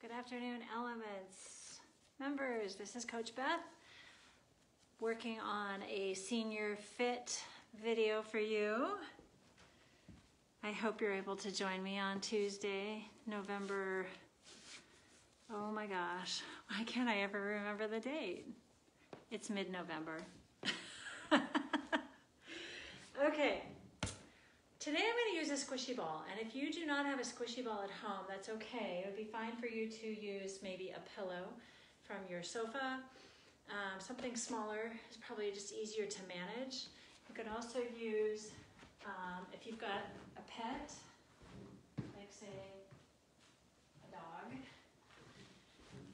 Good afternoon, Elements members. This is Coach Beth working on a senior fit video for you. I hope you're able to join me on Tuesday, November, oh my gosh, why can't I ever remember the date? It's mid-November. Okay. Today I'm going to use a squishy ball, and if you do not have a squishy ball at home, that's okay. It would be fine for you to use maybe a pillow from your sofa. Something smaller is probably just easier to manage. You could also use, if you've got a pet, like say a dog,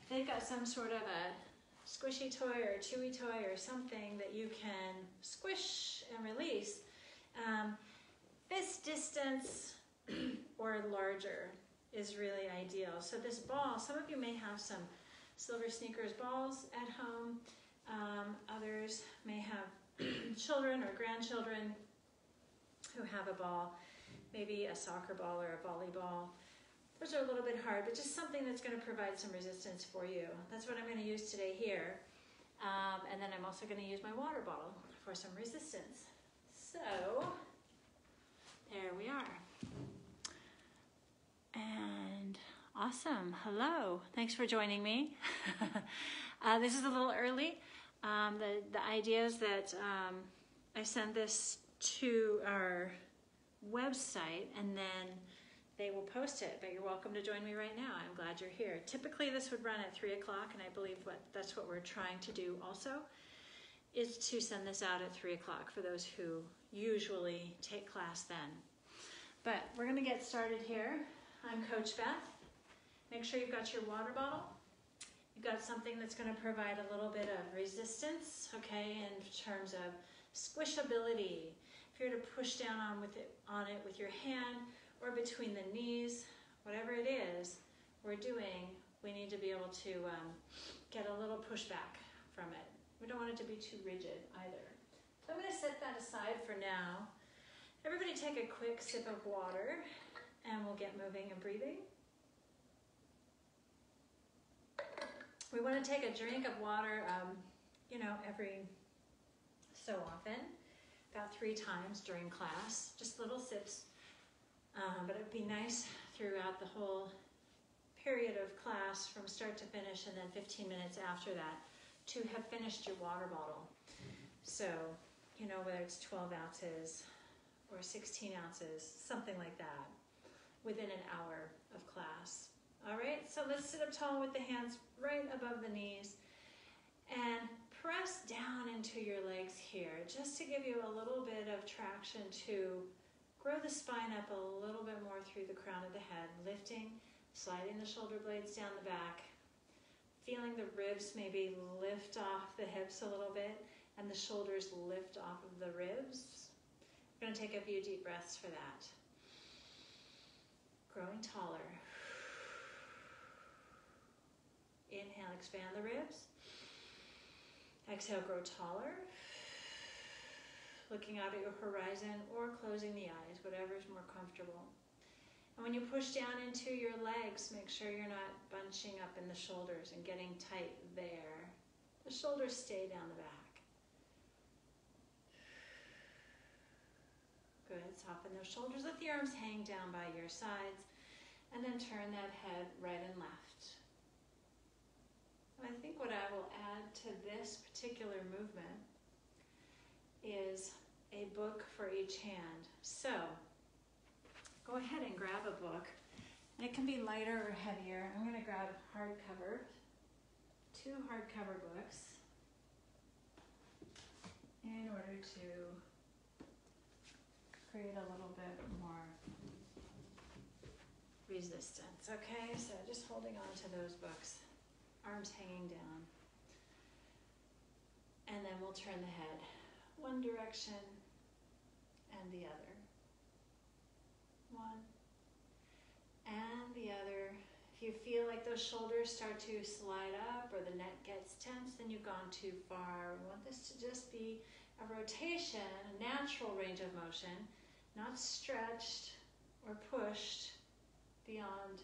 if they've got some sort of a squishy toy or a chewy toy or something that you can squish and release, this distance or larger is really ideal. So this ball, some of you may have some Silver Sneakers balls at home. Others may have children or grandchildren who have a ball, maybe a soccer ball or a volleyball. Those are a little bit hard, but just something that's going to provide some resistance for you. That's what I'm going to use today here. And then I'm also going to use my water bottle for some resistance. So there we are. And awesome. Hello. Thanks for joining me. This is a little early. The idea is that I send this to our website and then they will post it, but you're welcome to join me right now. I'm glad you're here. Typically this would run at 3 o'clock, and I believe that's what we're trying to do also, is to send this out at 3 o'clock for those who usually take class then. But we're gonna get started here. I'm Coach Beth. Make sure you've got your water bottle. You've got something that's gonna provide a little bit of resistance, okay, in terms of squishability. If you're to push down on it with your hand or between the knees, whatever it is we're doing, we need to be able to get a little pushback from it. We don't want it to be too rigid either. So I'm going to set that aside for now. Everybody take a quick sip of water and we'll get moving and breathing. We want to take a drink of water, every so often, about 3 times during class, just little sips. But it would be nice throughout the whole period of class from start to finish, and then 15 minutes after that to have finished your water bottle. So, whether it's 12 ounces or 16 ounces, something like that, within an hour of class. All right, so let's sit up tall with the hands right above the knees and press down into your legs here, just to give you a little bit of traction to grow the spine up a little bit more through the crown of the head, lifting, sliding the shoulder blades down the back, feeling the ribs maybe lift off the hips a little bit and the shoulders lift off of the ribs. We're going to take a few deep breaths for that. Growing taller. Inhale, expand the ribs. Exhale, grow taller. Looking out at your horizon or closing the eyes, whatever is more comfortable. And when you push down into your legs, make sure you're not bunching up in the shoulders and getting tight there. The shoulders stay down the back. Good, soften those shoulders. Let the arms hang down by your sides, and then turn that head right and left. And I think what I will add to this particular movement is a book for each hand. So go ahead and grab a book. And it can be lighter or heavier. I'm going to grab hardcover, 2 hardcover books in order to create a little bit more resistance. Okay, so just holding on to those books, arms hanging down. And then we'll turn the head one direction and the other. One and the other. If you feel like those shoulders start to slide up or the neck gets tense, then you've gone too far. We want this to just be a rotation, a natural range of motion, not stretched or pushed beyond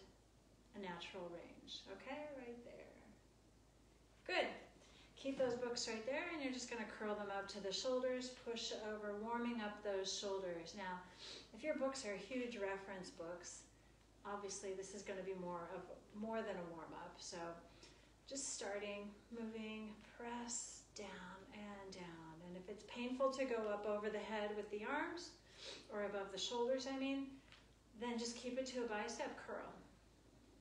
a natural range. Okay, right there. Good. Keep those books right there, and you're just going to curl them up to the shoulders, push over, warming up those shoulders. Now, if your books are huge reference books, obviously this is going to be more than a warm-up. So just starting, moving, press down and down. And if it's painful to go up over the head with the arms, or above the shoulders, then just keep it to a bicep curl.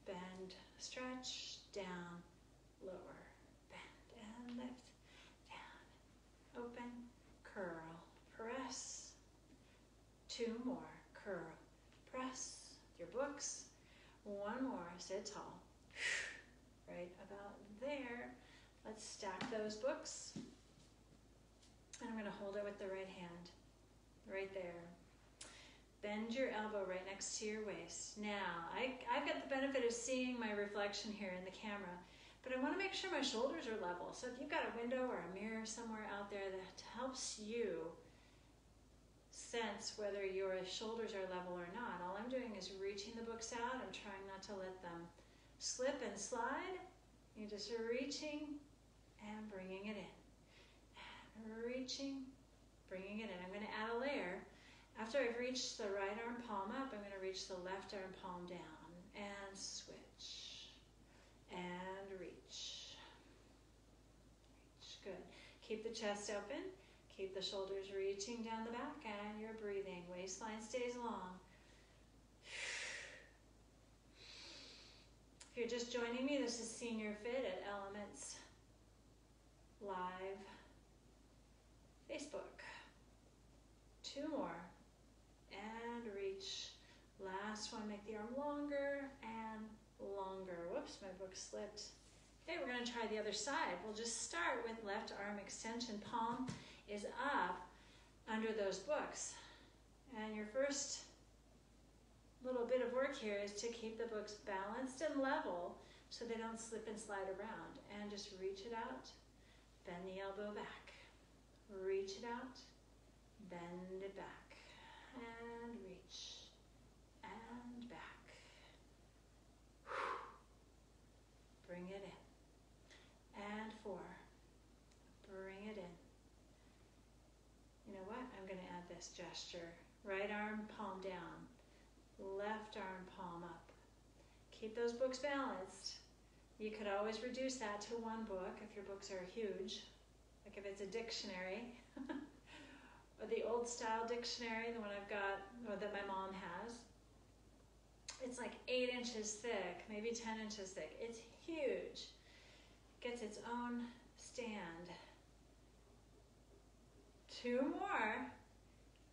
Bend, stretch, down, lower, bend, and lift, down, open, curl, press. 2 more, curl, press. Your books. 1 more, sit tall. Right about there. Let's stack those books. And I'm going to hold it with the right hand. Right there. Bend your elbow right next to your waist. Now, I've got the benefit of seeing my reflection here in the camera, but I want to make sure my shoulders are level. So if you've got a window or a mirror somewhere out there that helps you sense whether your shoulders are level or not, all I'm doing is reaching the books out. I'm trying not to let them slip and slide. You're just reaching and bringing it in. And reaching, bringing it in. I'm going to add a layer. After I've reached the right arm palm up, I'm going to reach the left arm palm down and switch and reach. Reach. Good. Keep the chest open. Keep the shoulders reaching down the back, and you're breathing. Waistline stays long. If you're just joining me, this is Senior Fit at Elements Live Facebook. 2 more. And reach. Last one, make the arm longer and longer. Whoops, my book slipped. Okay, we're going to try the other side. We'll just start with left arm extension. Palm is up under those books. And your first little bit of work here is to keep the books balanced and level so they don't slip and slide around. And just reach it out. Bend the elbow back. Reach it out. Bend it back. And reach, and back. Bring it in. And 4. Bring it in. You know what? I'm going to add this gesture. Right arm, palm down. Left arm, palm up. Keep those books balanced. You could always reduce that to 1 book if your books are huge. Like if it's a dictionary. Or the old style dictionary, the one I've got, or that my mom has. It's like 8 inches thick, maybe 10 inches thick. It's huge. Gets its own stand. 2 more.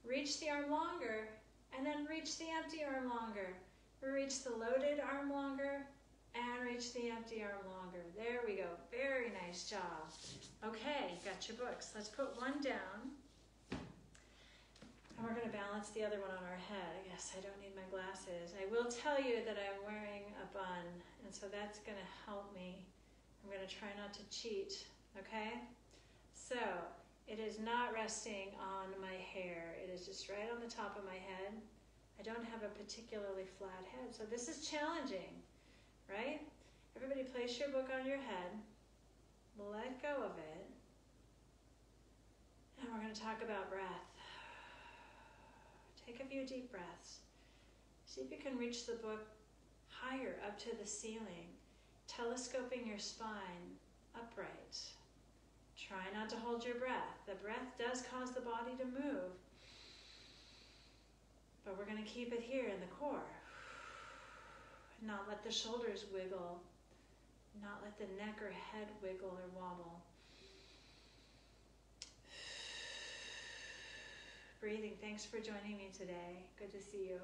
Reach the arm longer, and then reach the empty arm longer. Reach the loaded arm longer, and reach the empty arm longer. There we go. Very nice job. Okay, got your books. Let's put one down. And we're going to balance the other one on our head. I guess I don't need my glasses. I will tell you that I'm wearing a bun, and so that's going to help me. I'm going to try not to cheat, okay? So, it is not resting on my hair. It is just right on the top of my head. I don't have a particularly flat head, so this is challenging, right? Everybody place your book on your head. Let go of it. And we're going to talk about breath. Take a few deep breaths. See if you can reach the book higher up to the ceiling, telescoping your spine upright. Try not to hold your breath. The breath does cause the body to move, but we're going to keep it here in the core. Not let the shoulders wiggle, not let the neck or head wiggle or wobble. Breathing. Thanks for joining me today. Good to see you.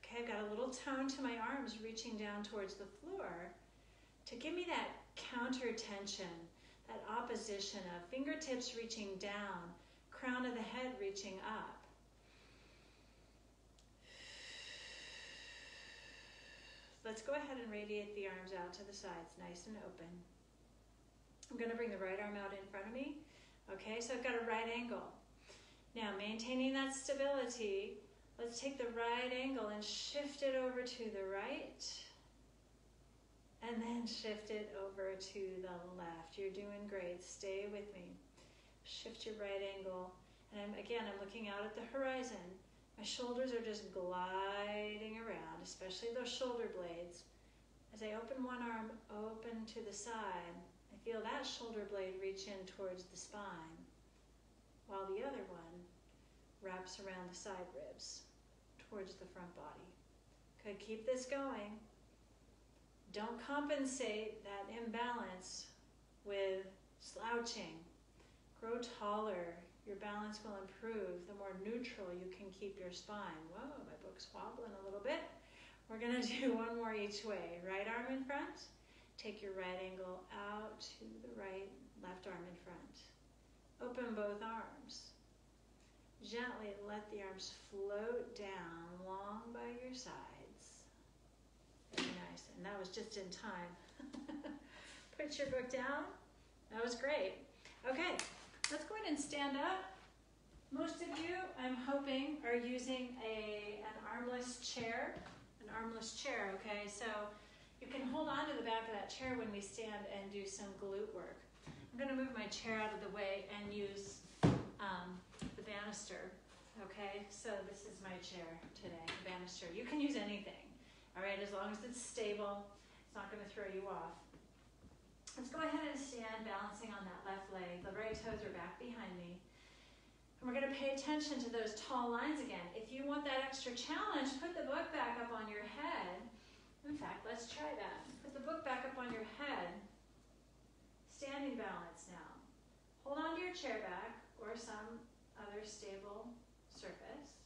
Okay, I've got a little tone to my arms reaching down towards the floor to give me that counter tension, that opposition of fingertips reaching down, crown of the head reaching up. Let's go ahead and radiate the arms out to the sides, nice and open. I'm going to bring the right arm out in front of me. Okay, so I've got a right angle. Now, maintaining that stability, Let's take the right ankle and shift it over to the right. And then shift it over to the left. You're doing great. Stay with me. Shift your right ankle. And I'm looking out at the horizon. My shoulders are just gliding around, especially those shoulder blades. As I open one arm, open to the side, I feel that shoulder blade reach in towards the spine, while the other one wraps around the side ribs towards the front body. Good, keep this going. Don't compensate that imbalance with slouching. Grow taller. Your balance will improve the more neutral you can keep your spine. Whoa, my book's wobbling a little bit. We're going to do one more each way. Right arm in front. Take your right ankle out to the right, left arm in front. Open both arms. Gently let the arms float down long by your sides. Very nice. And that was just in time. Put your book down. That was great. Okay, let's go ahead and stand up. Most of you, I'm hoping, are using an armless chair. An armless chair, okay? So you can hold on to the back of that chair when we stand and do some glute work. I'm going to move my chair out of the way and use the banister, okay? So this is my chair today, the banister. You can use anything, all right, as long as it's stable. It's not going to throw you off. Let's go ahead and stand, balancing on that left leg. The right toes are back behind me. And we're going to pay attention to those tall lines again. If you want that extra challenge, put the book back up on your head. In fact, let's try that. Put the book back up on your head. Standing balance now. Hold on to your chair back or some other stable surface.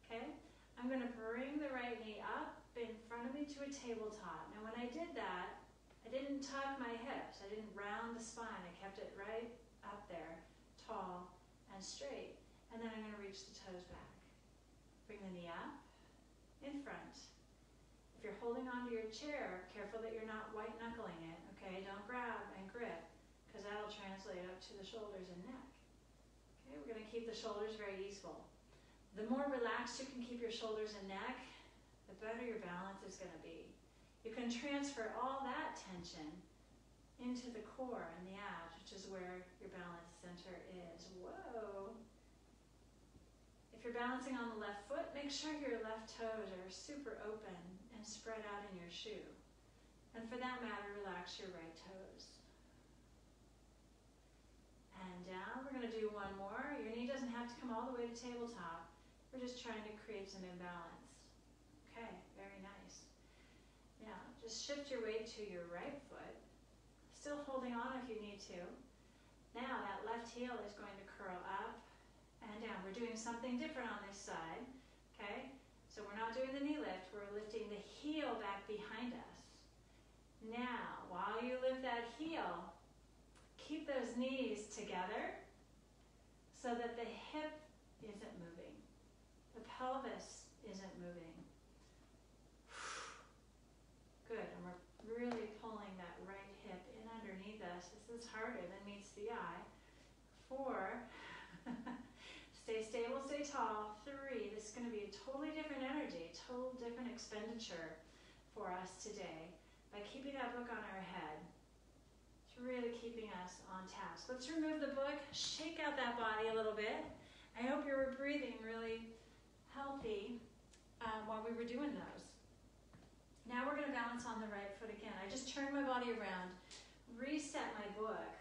Okay? I'm going to bring the right knee up in front of me to a tabletop. Now when I did that, I didn't tuck my hips. I didn't round the spine. I kept it right up there, tall and straight. And then I'm going to reach the toes back. Bring the knee up in front. If you're holding onto your chair, careful that you're not white knuckling it, okay? Don't grab and grip, because that'll translate up to the shoulders and neck. Okay, we're going to keep the shoulders very easeful. The more relaxed you can keep your shoulders and neck, the better your balance is going to be. You can transfer all that tension into the core and the abs, which is where your balance center is. Whoa! If you're balancing on the left foot, make sure your left toes are super open and spread out in your shoe. And for that matter, relax your right toes. And down. We're going to do one more. Your knee doesn't have to come all the way to tabletop. We're just trying to create some imbalance. Okay, very nice. Now, just shift your weight to your right foot. Still holding on if you need to. Now, that left heel is going to curl up and down. We're doing something different on this side. Okay? So we're not doing the knee lift. We're lifting the heel back behind us. Now, while you lift that heel, keep those knees together so that the hip isn't moving. The pelvis isn't moving. Good, and we're really pulling that right hip in underneath us. This is harder than meets the eye. 4, stay stable, stay tall. 3, this is going to be a totally different energy, total different expenditure for us today. By keeping that book on our head, it's really keeping us on task. Let's remove the book, shake out that body a little bit. I hope you were breathing really healthy while we were doing those. Now we're going to balance on the right foot again. I just turned my body around, reset my book,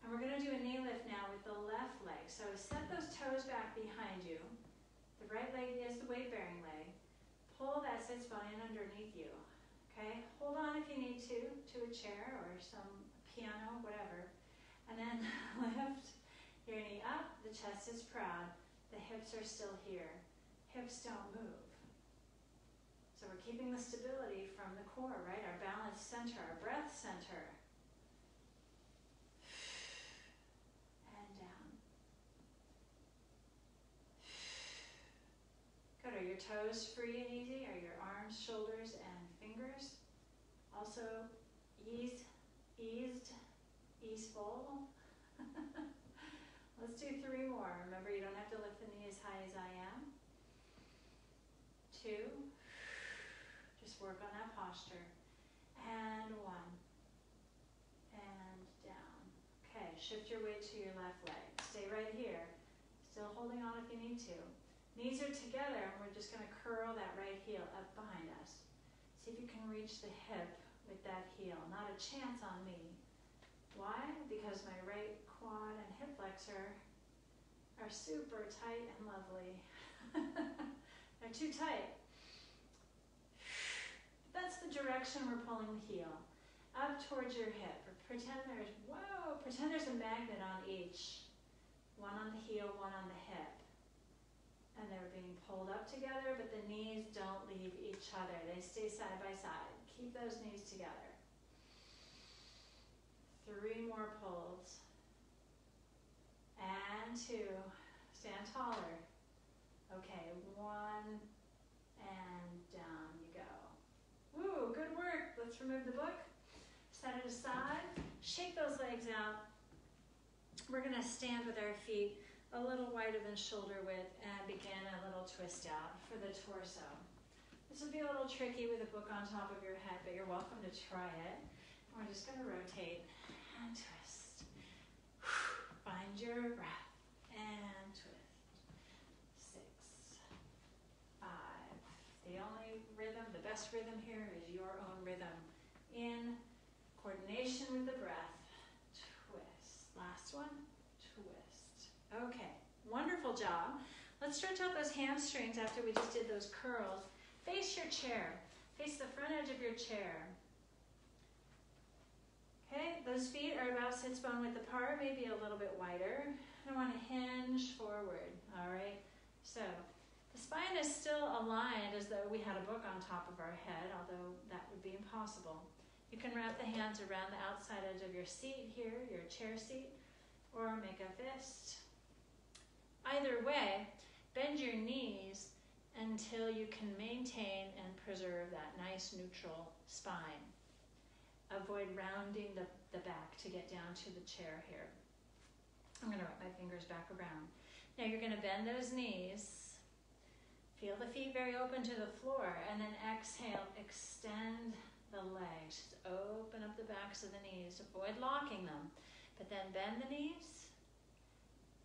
and we're going to do a knee lift now with the left leg. So set those toes back behind you. The right leg is the weight-bearing leg. Pull that sits bone in underneath you. Okay? Hold on if you need to a chair or some piano, whatever. And then lift your knee up. The chest is proud. The hips are still here. Hips don't move. So we're keeping the stability from the core, right? Our balance center, our breath center. And down. Good. Are your toes free and easy? Are your arms, shoulders, and fingers also eased, easeful? Let's do 3 more. Remember, you don't have to lift the knee as high as I am. 2. Just work on that posture. And 1. And down. Okay, shift your weight to your left leg. Stay right here. Still holding on if you need to. Knees are together, and we're just going to curl that right heel up behind us. See if you can reach the hip with that heel. Not a chance on me. Why? Because my right quad and hip flexor are super tight and lovely. They're too tight. That's the direction we're pulling the heel. Up towards your hip. Pretend there's a magnet on each. One on the heel, one on the hip. And they're being pulled up together, but the knees don't leave each other. They stay side by side. Keep those knees together. 3 more pulls. And 2. Stand taller. Okay, 1. And down you go. Woo, good work. Let's remove the book. Set it aside. Shake those legs out. We're going to stand with our feet a little wider than shoulder width and begin a little twist out for the torso. This will be a little tricky with a book on top of your head, but you're welcome to try it. We're just going to rotate and twist. Find your breath and twist. 6, 5. The only rhythm, the best rhythm here is your own rhythm. In coordination with the breath. Twist. Last one. Twist. Okay, wonderful job. Let's stretch out those hamstrings after we just did those curls. Face your chair. Face the front edge of your chair. Okay, those feet are about sits bone width apart, maybe a little bit wider. I want to hinge forward, all right? So the spine is still aligned as though we had a book on top of our head, although that would be impossible. You can wrap the hands around the outside edge of your seat here, your chair seat, or make a fist. Either way, bend your knees until you can maintain and preserve that nice neutral spine. Avoid rounding the back to get down to the chair here. I'm going to wrap my fingers back around. Now you're going to bend those knees. Feel the feet very open to the floor, and then exhale, extend the legs. Just open up the backs of the knees. Avoid locking them, but then bend the knees.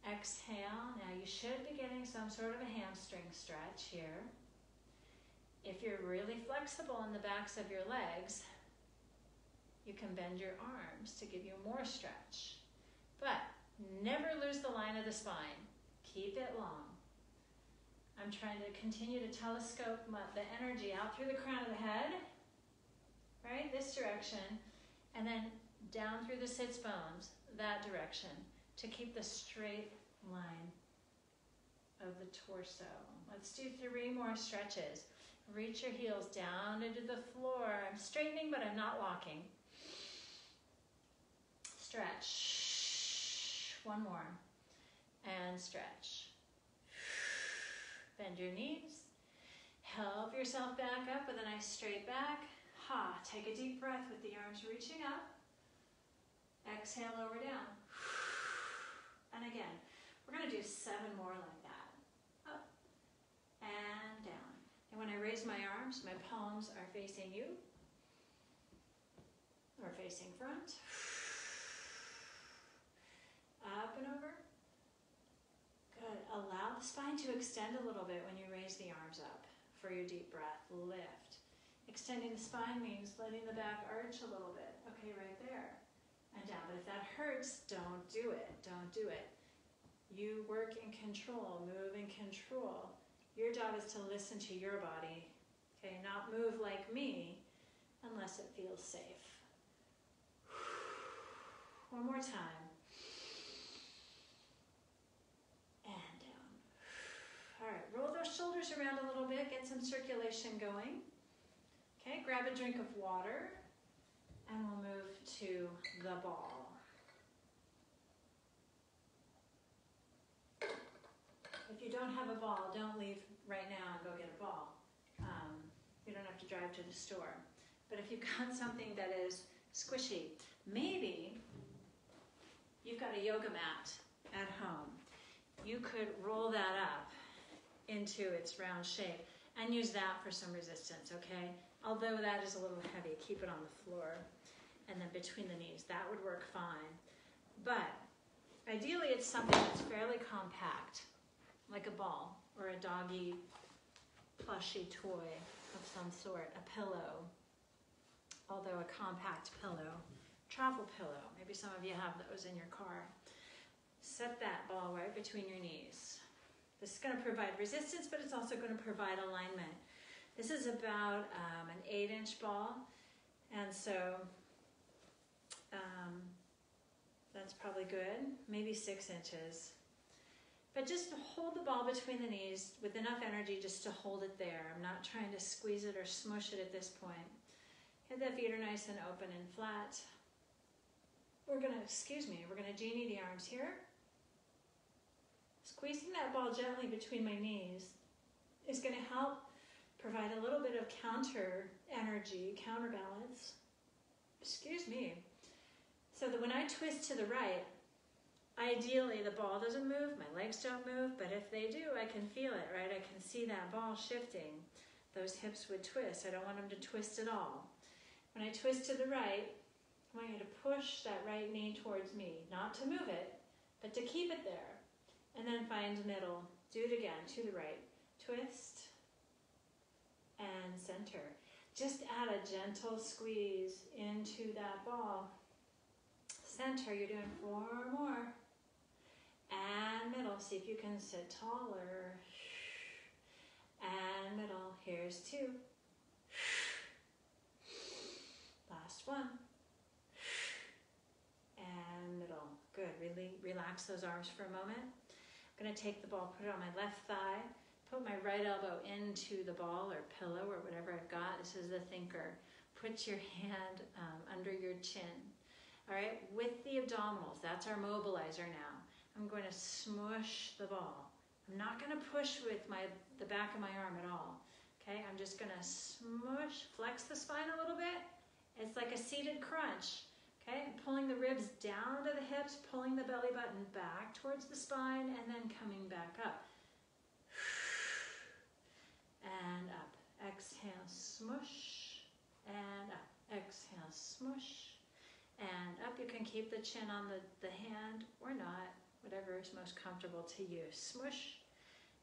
Exhale. Now you should be getting some sort of a hamstring stretch here. If you're really flexible in the backs of your legs, you can bend your arms to give you more stretch. But never lose the line of the spine. Keep it long. I'm trying to continue to telescope the energy out through the crown of the head, right, this direction, and then down through the sits bones, that direction, to keep the straight line of the torso. Let's do 3 more stretches. Reach your heels down into the floor. I'm straightening, but I'm not locking. Stretch. 1 more. And stretch. Bend your knees. Help yourself back up with a nice straight back. Take a deep breath with the arms reaching up. Exhale, lower down. And again, we're going to do 7 more like that. Up and down. And when I raise my arms, my palms are facing you or facing front. Up and over. Good. Allow the spine to extend a little bit when you raise the arms up for your deep breath. Lift. Extending the spine means letting the back arch a little bit. Okay, right there. And down. But if that hurts, don't do it. Don't do it. You work in control, move in control. Your job is to listen to your body. Okay, not move like me unless it feels safe. 1 more time. And down. All right, roll those shoulders around a little bit, get some circulation going. Okay, grab a drink of water, and we'll move to the ball. If you don't have a ball, don't leave right now and go get a ball. You don't have to drive to the store. But if you've got something that is squishy, maybe you've got a yoga mat at home. You could roll that up into its round shape and use that for some resistance, okay? Although that is a little heavy, keep it on the floor and then between the knees. That would work fine. But ideally it's something that's fairly compact, like a ball or a doggy plushy toy of some sort, a pillow, although a compact pillow, travel pillow. Maybe some of you have those in your car. Set that ball right between your knees. This is going to provide resistance, but it's also going to provide alignment. This is about an 8-inch ball, and so that's probably good, maybe 6 inches. But just hold the ball between the knees with enough energy just to hold it there. I'm not trying to squeeze it or smush it at this point. Head the feet are nice and open and flat. We're gonna genie the arms here. Squeezing that ball gently between my knees is gonna help provide a little bit of counter energy, counterbalance, so that when I twist to the right, ideally the ball doesn't move, my legs don't move, but if they do, I can feel it, right? I can see that ball shifting. Those hips would twist. I don't want them to twist at all. When I twist to the right, I want you to push that right knee towards me, not to move it, but to keep it there. And then find middle. Do it again, to the right. Twist and center. Just add a gentle squeeze into that ball. Center, you're doing 4 more. And middle, see if you can sit taller. And middle, here's 2. Last one. And middle, good. Really relax those arms for a moment. I'm gonna take the ball, put it on my left thigh, put my right elbow into the ball or pillow or whatever I've got. This is the thinker. Put your hand under your chin. All right, with the abdominals, that's our mobilizer now. I'm going to smush the ball. I'm not going to push with the back of my arm at all. Okay, I'm just going to smush, flex the spine a little bit. It's like a seated crunch. Okay, pulling the ribs down to the hips, pulling the belly button back towards the spine, and then coming back up. And up. Exhale, smush, and up. Exhale, smush, and up. You can keep the chin on the hand or not, whatever is most comfortable to you. Smush,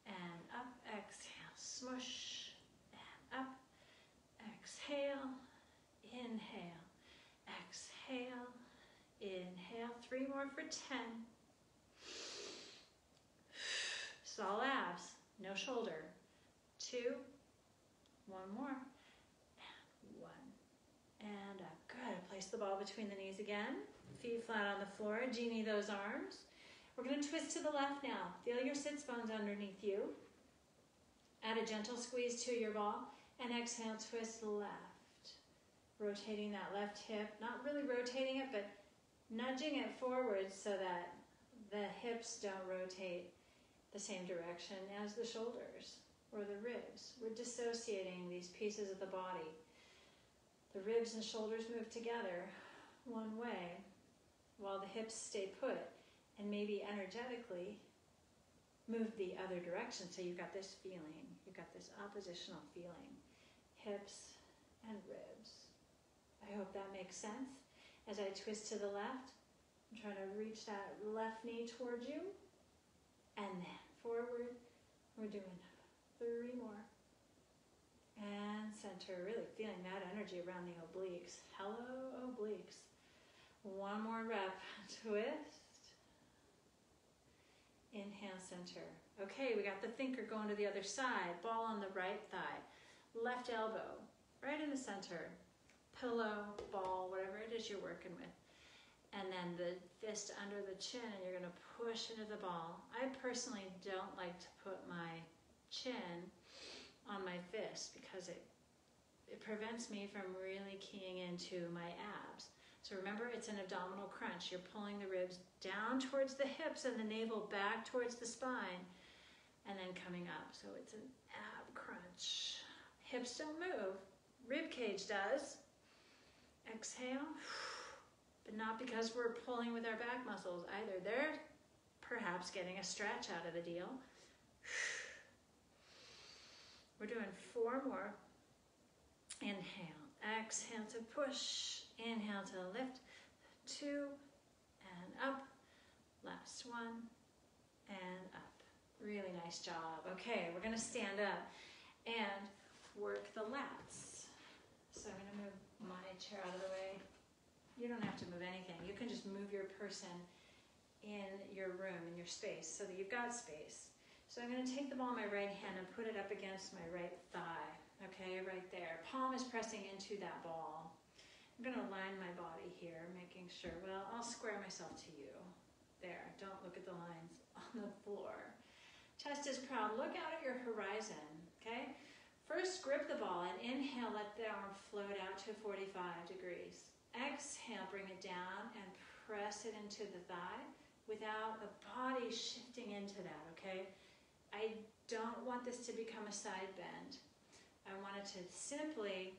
and up. Exhale, smush, and up. Exhale, inhale. Exhale, inhale. 3 more for 10. It's all abs, no shoulder. 2, 1 more, and 1, and up. Good. Place the ball between the knees again. Feet flat on the floor. Genie those arms. We're going to twist to the left now. Feel your sits bones underneath you. Add a gentle squeeze to your ball, and exhale, twist left. Rotating that left hip, not really rotating it, but nudging it forward so that the hips don't rotate the same direction as the shoulders or the ribs. We're dissociating these pieces of the body. The ribs and shoulders move together one way while the hips stay put and maybe energetically move the other direction. So you've got this feeling, you've got this oppositional feeling, hips and ribs. I hope that makes sense. As I twist to the left, I'm trying to reach that left knee towards you. And then forward. We're doing 3 more. And center, really feeling that energy around the obliques. Hello, obliques. 1 more rep. Twist. Inhale, center. Okay, we got the thinker going to the other side. Ball on the right thigh. Left elbow, right in the center. Pillow, ball, whatever it is you're working with. And then the fist under the chin, and you're going to push into the ball. I personally don't like to put my chin on my fist because it prevents me from really keying into my abs. So remember, it's an abdominal crunch. You're pulling the ribs down towards the hips and the navel back towards the spine, and then coming up. So it's an ab crunch. Hips don't move. Rib cage does. Exhale, but not because we're pulling with our back muscles either. They're perhaps getting a stretch out of the deal. We're doing 4 more. Inhale, exhale to push, inhale to lift, 2, and up, last 1, and up. Really nice job. Okay, we're gonna stand up and work the lats. So I'm gonna move my chair out of the way. You don't have to move anything. You can just move your person in your room, in your space, so that you've got space. So I'm going to take the ball in my right hand and put it up against my right thigh. Okay, right there. Palm is pressing into that ball. I'm going to align my body here, making sure, well, I'll square myself to you. There, don't look at the lines on the floor. Chest is proud. Look out at your horizon, okay? First, grip the ball and inhale, let the arm float out to 45 degrees. Exhale, bring it down and press it into the thigh without the body shifting into that, okay? I don't want this to become a side bend. I want it to simply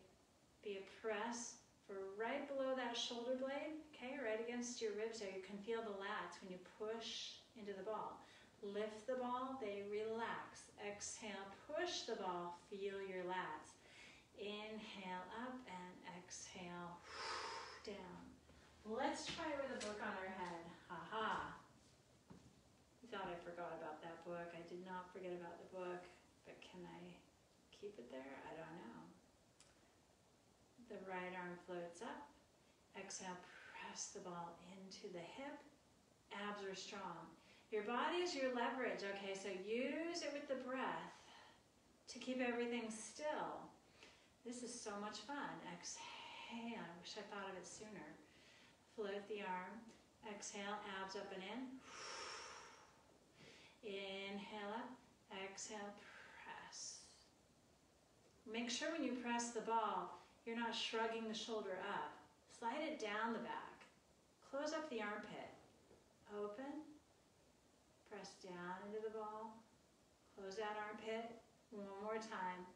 be a press for right below that shoulder blade, okay? Right against your ribs there. You can feel the lats when you push into the ball. Lift the ball, they relax. Exhale, push the ball, feel your lats. Inhale up and exhale down. Let's try it with a book on our head. Ha-ha. You thought I forgot about that book. I did not forget about the book, but can I keep it there? I don't know. The right arm floats up. Exhale, press the ball into the hip. Abs are strong. Your body is your leverage, okay? So use it with the breath to keep everything still. This is so much fun. Exhale. I wish I thought of it sooner. Float the arm. Exhale, abs up and in. Inhale up. Exhale, press. Make sure when you press the ball, you're not shrugging the shoulder up. Slide it down the back. Close up the armpit. Open. Press down into the ball. Close that armpit. One more time.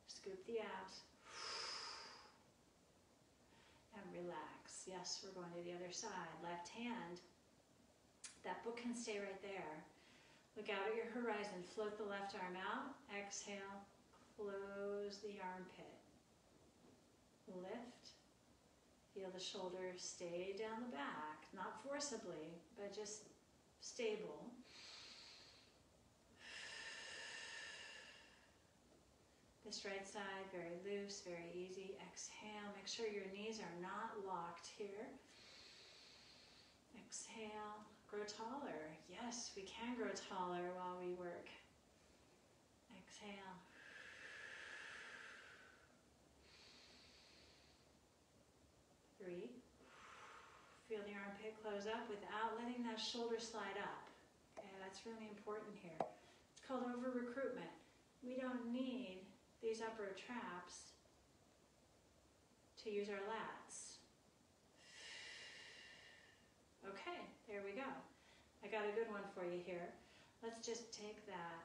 Scoop the abs. And relax. Yes, we're going to the other side. Left hand. That book can stay right there. Look out at your horizon. Float the left arm out. Exhale. Close the armpit. Lift. Feel the shoulder stay down the back. Not forcibly, but just stable. This right side, very loose, very easy. Exhale. Make sure your knees are not locked here. Exhale. Grow taller. Yes, we can grow taller while we work. Exhale. Three. Feel the armpit close up without letting that shoulder slide up. Okay, that's really important here. It's called over-recruitment. We don't need these upper traps to use our lats. Okay, there we go. I got a good one for you here. Let's just take that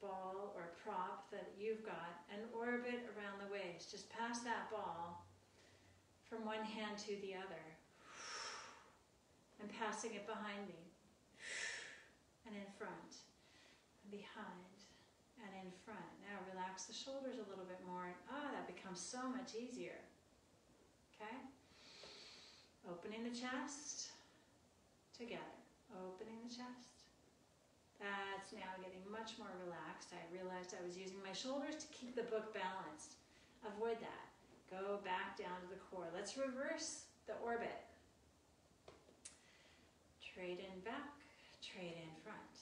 ball or prop that you've got and orbit around the waist. Just pass that ball from one hand to the other. I'm passing it behind me and in front and behind and in front. Now relax the shoulders a little bit more. That becomes so much easier. Okay? Opening the chest. Together. Opening the chest. That's now getting much more relaxed. I realized I was using my shoulders to keep the book balanced. Avoid that. Go back down to the core. Let's reverse the orbit. Trade in back. Trade in front.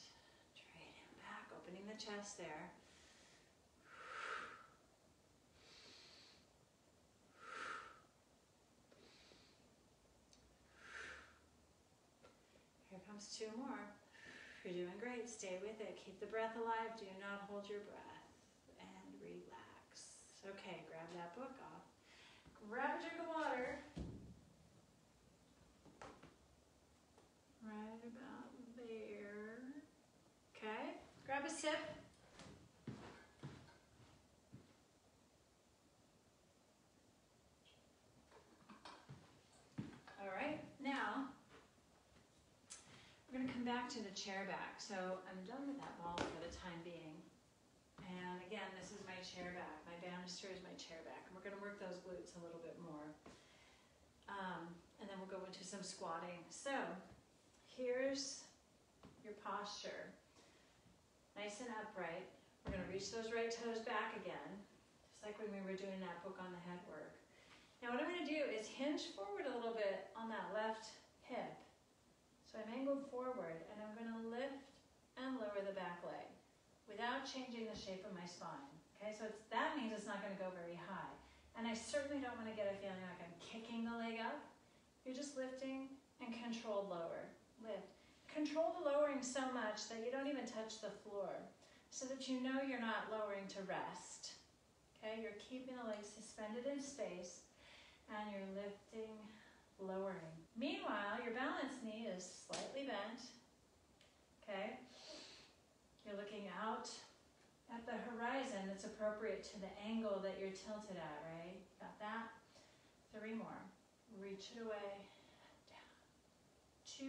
Trade in back. Opening the chest there. Here comes 2 more. You're doing great. Stay with it. Keep the breath alive. Do not hold your breath. And relax. Okay, grab that book off. Grab a drink of water. Right about there. Okay, grab a sip. All right, now we're going to come back to the chair back. So I'm done with that ball for the time being. And again, this is my chair back. My banister is my chair back. And we're gonna work those glutes a little bit more. And then we'll go into some squatting. So, here's your posture. Nice and upright. We're gonna reach those right toes back again, just like when we were doing that book on the head work. Now what I'm gonna do is hinge forward a little bit on that left hip. So I'm angled forward and I'm gonna lift and lower the back leg without changing the shape of my spine. Okay, so that means it's not gonna go very high. And I certainly don't wanna get a feeling like I'm kicking the leg up. You're just lifting and controlled lower. Lift. Control the lowering so much that you don't even touch the floor, so that you know you're not lowering to rest. Okay, you're keeping the legs suspended in space and you're lifting, lowering. Meanwhile, your balance knee is slightly bent. Okay, you're looking out at the horizon that's appropriate to the angle that you're tilted at, right? Got that? 3 more. Reach it away, down, 2,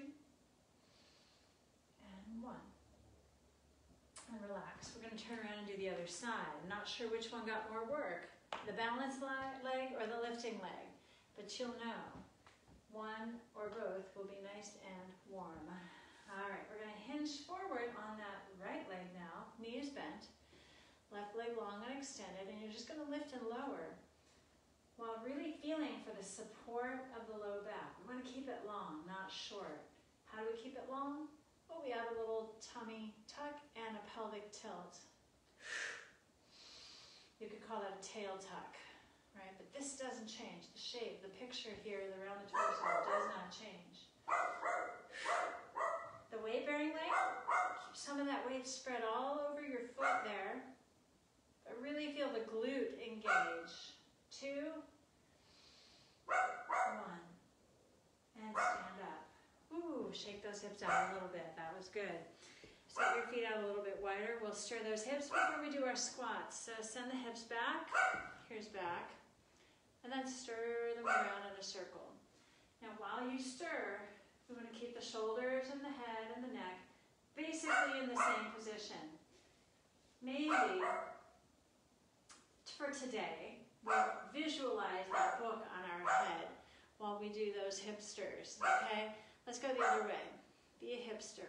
and 1. And relax. We're going to turn around and do the other side. I'm not sure which one got more work, the balanced leg or the lifting leg, but you'll know. One or both will be nice and warm. All right, we're going to hinge forward on that right leg now. Knee is bent, left leg long and extended, and you're just going to lift and lower while really feeling for the support of the low back. We want to keep it long, not short. How do we keep it long? Well, we add a little tummy tuck and a pelvic tilt. You could call that a tail tuck, right? But this doesn't change. The shape, the picture here, the rounded torso does not change. The weight-bearing leg, keep some of that weight spread all over your foot there, but really feel the glute engage. 2, 1, and stand up. Ooh, shake those hips out a little bit. That was good. Set your feet out a little bit wider. We'll stir those hips before we do our squats. So send the hips back. Here's back. And then stir them around in a circle. Now while you stir, we want to keep the shoulders and the head and the neck basically in the same position. Maybe for today, we'll visualize that book on our head while we do those hip stirs, okay? Let's go the other way. Be a hipster.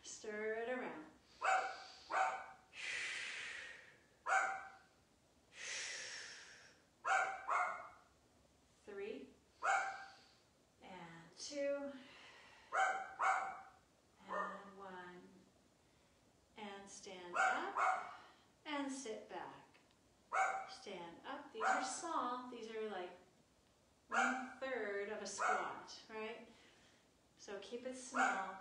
Stir it around. 3, and 2, and 1, and stand up, and sit back. Stand up. These are small. These are like 1/3 of a squat, right? So keep it small.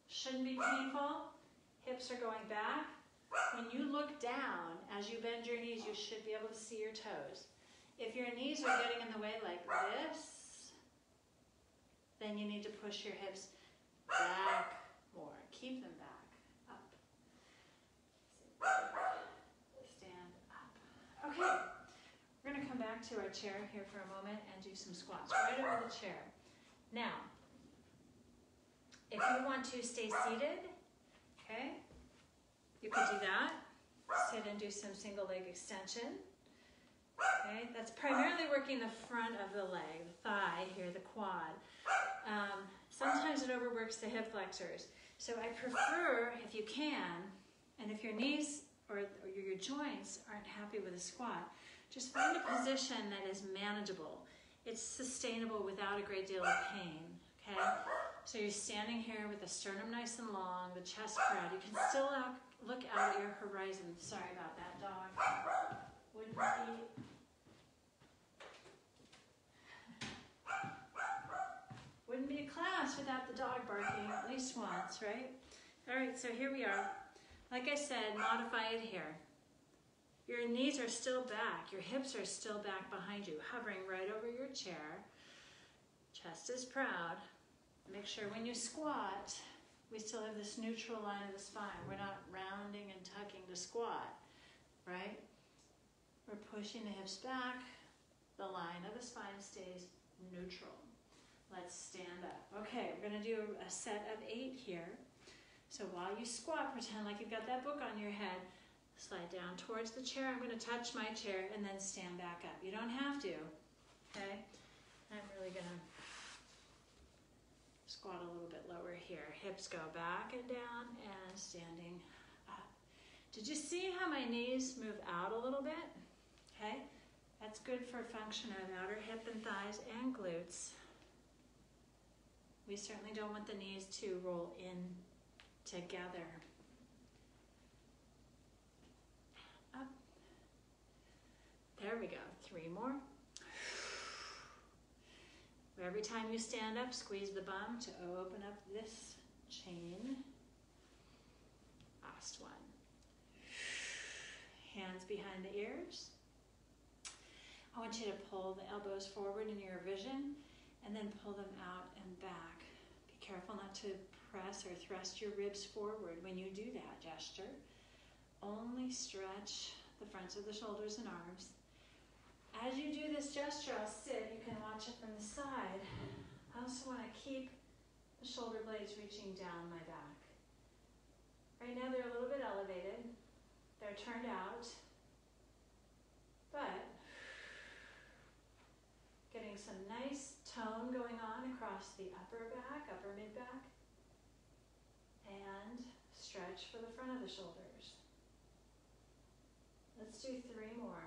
Shouldn't be painful. Hips are going back. When you look down, as you bend your knees, you should be able to see your toes. If your knees are getting in the way like this, then you need to push your hips back more. Keep them back. Up. Stand up. Okay. We're going to come back to our chair here for a moment and do some squats right over the chair. Now, if you want to stay seated, okay, you could do that. Sit and do some single leg extension. Okay, that's primarily working the front of the leg, the thigh here, the quad. Sometimes it overworks the hip flexors. So I prefer, if you can, and if your knees or your joints aren't happy with a squat, just find a position that is manageable. It's sustainable without a great deal of pain, okay? So you're standing here with the sternum nice and long, the chest proud. You can still look out at your horizon. Sorry about that, dog. Wouldn't be a class without the dog barking at least once, right? All right, so here we are. Like I said, modify it here. Your knees are still back. Your hips are still back behind you, hovering right over your chair. Chest is proud. Make sure when you squat, we still have this neutral line of the spine. We're not rounding and tucking to squat, right? We're pushing the hips back. The line of the spine stays neutral. Let's stand up. Okay, we're going to do a set of 8 here. So while you squat, pretend like you've got that book on your head. Slide down towards the chair. I'm going to touch my chair and then stand back up. You don't have to, okay? I'm really going to squat a little bit lower here. Hips go back and down and standing up. Did you see how my knees move out a little bit? Okay? That's good for function of outer hip and thighs and glutes. We certainly don't want the knees to roll in together. Up. There we go. 3 more. Every time you stand up, squeeze the bum to open up this chain. Last one. Hands behind the ears. I want you to pull the elbows forward in your vision and then pull them out and back. Be careful not to press or thrust your ribs forward when you do that gesture. Only stretch the fronts of the shoulders and arms. As you do this gesture, I'll sit. You can watch it from the side. I also want to keep the shoulder blades reaching down my back. Right now they're a little bit elevated. They're turned out. But getting some nice tone going on across the upper back, upper mid-back. And stretch for the front of the shoulders. Let's do 3 more.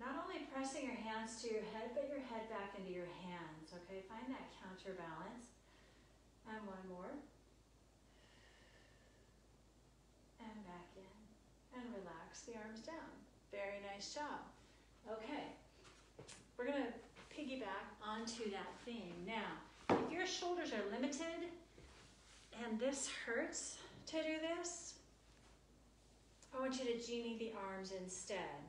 Not only pressing your hands to your head, but your head back into your hands, okay? Find that counterbalance. And 1 more. And back in. And relax the arms down. Very nice job. Okay. We're going to piggyback onto that theme. Now, if your shoulders are limited and this hurts to do this, I want you to genie the arms instead.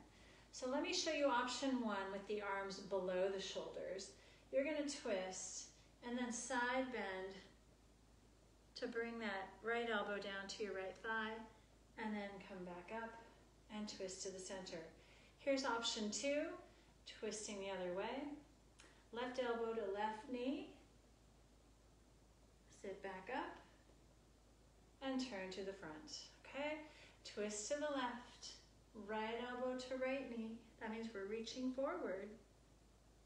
So let me show you option 1 with the arms below the shoulders. You're going to twist and then side bend to bring that right elbow down to your right thigh and then come back up and twist to the center. Here's option 2, twisting the other way. Left elbow to left knee. Sit back up and turn to the front. Okay? Twist to the left. Right elbow to right knee. That means we're reaching forward.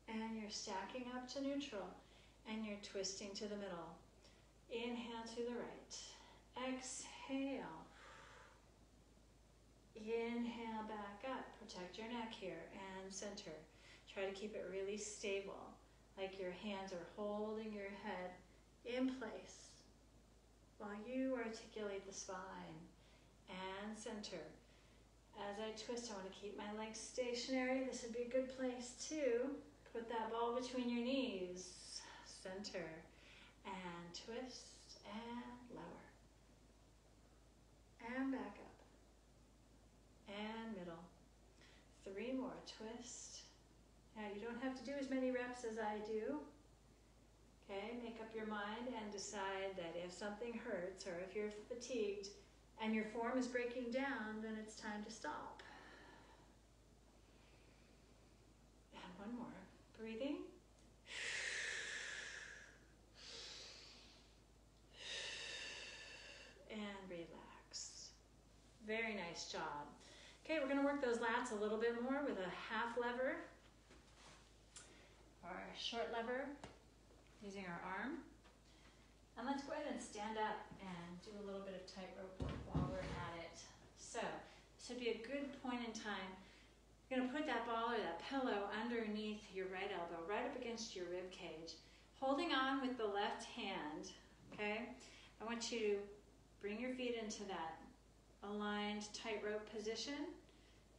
And you're stacking up to neutral. And you're twisting to the middle. Inhale to the right. Exhale. Inhale back up. Protect your neck here. And center. Try to keep it really stable. Like your hands are holding your head in place. While you articulate the spine. And center. As I twist, I want to keep my legs stationary. This would be a good place to put that ball between your knees. Center. And twist. And lower. And back up. And middle. 3 more. Twist. Now you don't have to do as many reps as I do. Okay, make up your mind and decide that if something hurts or if you're fatigued, and your form is breaking down, then it's time to stop. And 1 more. Breathing. And relax. Very nice job. Okay, we're going to work those lats a little bit more with a half lever or a short lever using our arm. And let's go ahead and stand up and do a little bit of tightrope work while we're at it. So, this would be a good point in time. You're going to put that ball or that pillow underneath your right elbow, right up against your rib cage. Holding on with the left hand, okay? I want you to bring your feet into that aligned tightrope position.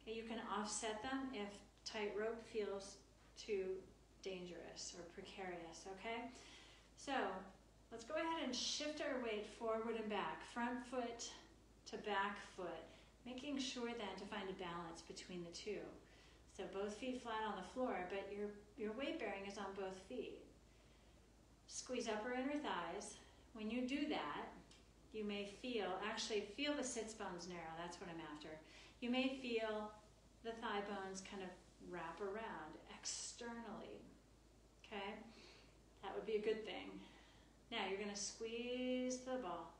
Okay, you can offset them if tightrope feels too dangerous or precarious, okay? So, let's go ahead and shift our weight forward and back, front foot to back foot, making sure then to find a balance between the two. So both feet flat on the floor, but your weight bearing is on both feet. Squeeze upper inner thighs. When you do that, you may actually feel the sits bones narrow, that's what I'm after. You may feel the thigh bones kind of wrap around externally, okay? That would be a good thing. Now you're going to squeeze the ball.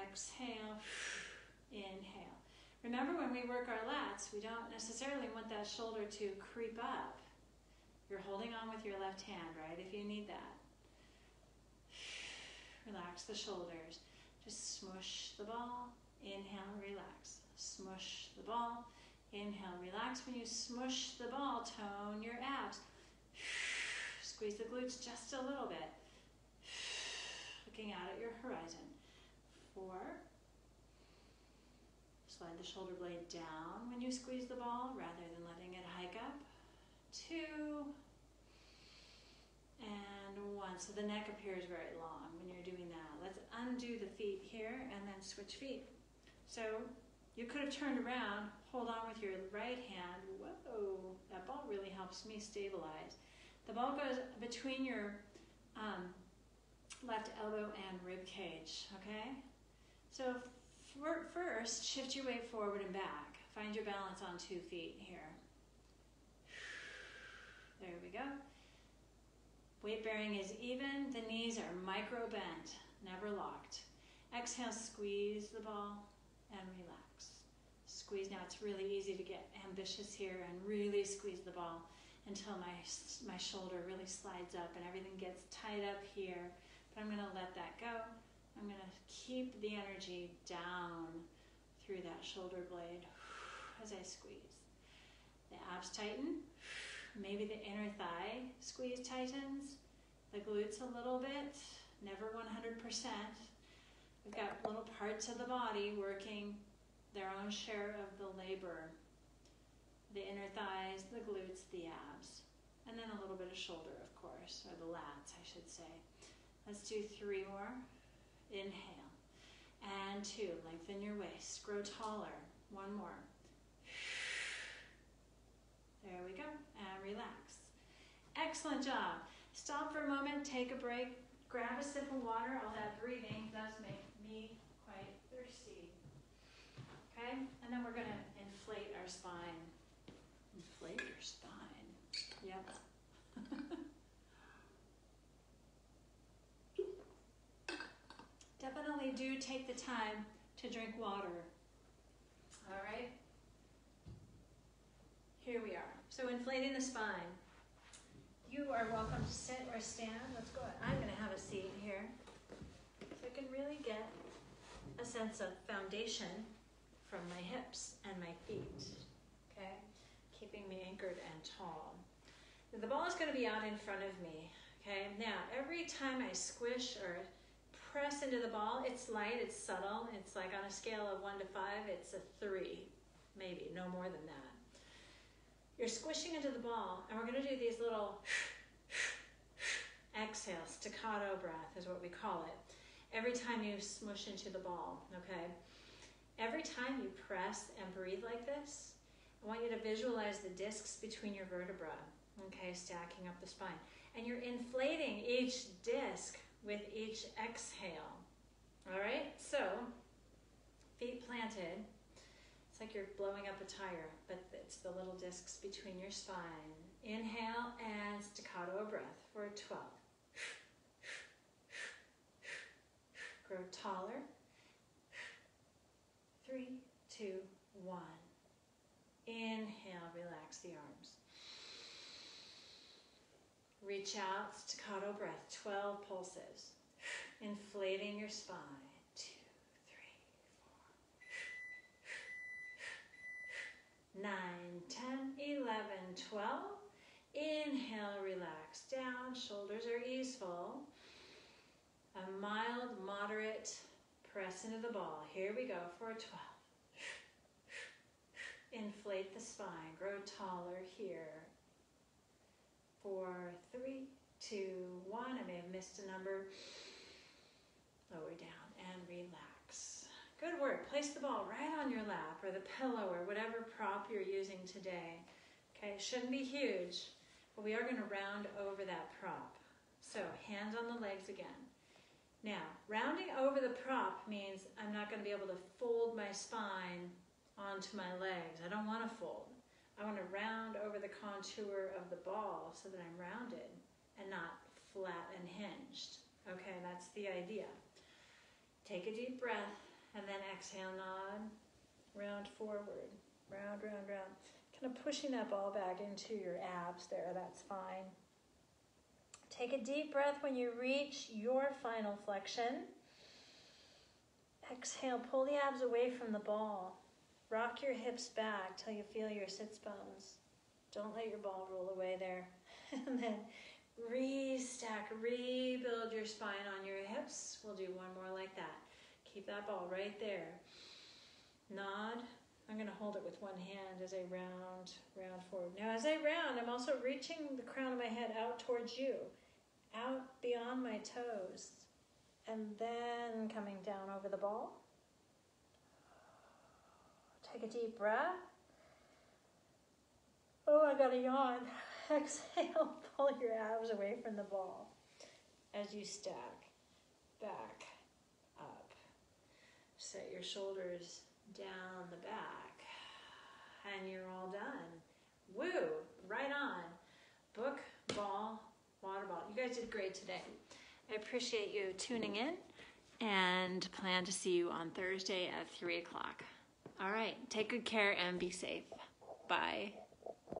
Exhale, inhale. Remember, when we work our lats, we don't necessarily want that shoulder to creep up. You're holding on with your left hand, right, if you need that. Relax the shoulders. Just smush the ball. Inhale, relax. Smush the ball. Inhale, relax. When you smush the ball, tone your abs. Squeeze the glutes just a little bit. Looking out at your horizon. 4. Slide the shoulder blade down when you squeeze the ball rather than letting it hike up. 2. And 1. So the neck appears very long when you're doing that. Let's undo the feet here and then switch feet. So you could have turned around, hold on with your right hand. Whoa, that ball really helps me stabilize. The ball goes between your left elbow and rib cage, okay? So first, shift your weight forward and back. Find your balance on 2 feet here. There we go. Weight bearing is even. The knees are micro bent, never locked. Exhale, squeeze the ball and relax. Squeeze. Now it's really easy to get ambitious here and really squeeze the ball until my shoulder really slides up and everything gets tight up here. But I'm going to let that go. I'm going to keep the energy down through that shoulder blade as I squeeze. The abs tighten. Maybe the inner thigh squeeze tightens. The glutes a little bit. Never 100%. We've got little parts of the body working their own share of the labor. The inner thighs, the glutes, the abs. And then a little bit of shoulder, of course, or the lats, I should say. Let's do 3 more. Inhale. And 2. Lengthen your waist. Grow taller. 1 more. There we go. And relax. Excellent job. Stop for a moment. Take a break. Grab a sip of water. All that breathing does make me quite thirsty. Okay? And then we're going to inflate our spine. Inflate your spine. Yep. Definitely do take the time to drink water. All right? Here we are. So inflating the spine. You are welcome to sit or stand. Let's go. I'm going to have a seat here so I can really get a sense of foundation from my hips and my feet. Okay? Keeping me anchored and tall. The ball is going to be out in front of me. Okay? Now, every time I squish or press into the ball, it's light, it's subtle. It's like on a scale of 1 to 5, it's a 3. Maybe, no more than that. You're squishing into the ball, and we're going to do these little exhales. Staccato breath is what we call it. Every time you smush into the ball, okay? Every time you press and breathe like this, I want you to visualize the discs between your vertebrae, okay, stacking up the spine. And you're inflating each disc with each exhale, all right? So, feet planted. It's like you're blowing up a tire, but it's the little discs between your spine. Inhale and staccato breath for 12. Grow taller. 3, 2, 1. Inhale, relax the arms. Reach out, staccato breath, 12 pulses. Inflating your spine. 2, 3, 4. 9, 10, 11, 12. Inhale, relax down. Shoulders are easeful. A mild, moderate press into the ball. Here we go for 12. Inflate the spine. Grow taller here. 4, 3, 2, 1. I may have missed a number. Lower down and relax. Good work. Place the ball right on your lap or the pillow or whatever prop you're using today. Okay, shouldn't be huge, but we are going to round over that prop. So, hands on the legs again. Now, rounding over the prop means I'm not going to be able to fold my spine onto my legs. I don't want to fold. I want to round over the contour of the ball so that I'm rounded and not flat and hinged. Okay, that's the idea. Take a deep breath and then exhale, nod, round forward, round, round, round. Kind of pushing that ball back into your abs there, that's fine. Take a deep breath when you reach your final flexion. Exhale, pull the abs away from the ball. Rock your hips back till you feel your sits bones. Don't let your ball roll away there. And then restack, rebuild your spine on your hips. We'll do one more like that. Keep that ball right there. Nod. I'm going to hold it with one hand as I round forward. Now as I round, I'm also reaching the crown of my head out towards you, out beyond my toes, and then coming down over the ball. Take a deep breath. Oh, I got a yawn. Exhale, pull your abs away from the ball as you stack back up. Set your shoulders down the back, and you're all done. Woo, right on. Book, ball, water ball. You guys did great today. I appreciate you tuning in and plan to see you on Thursday at 3 o'clock. All right, take good care and be safe. Bye.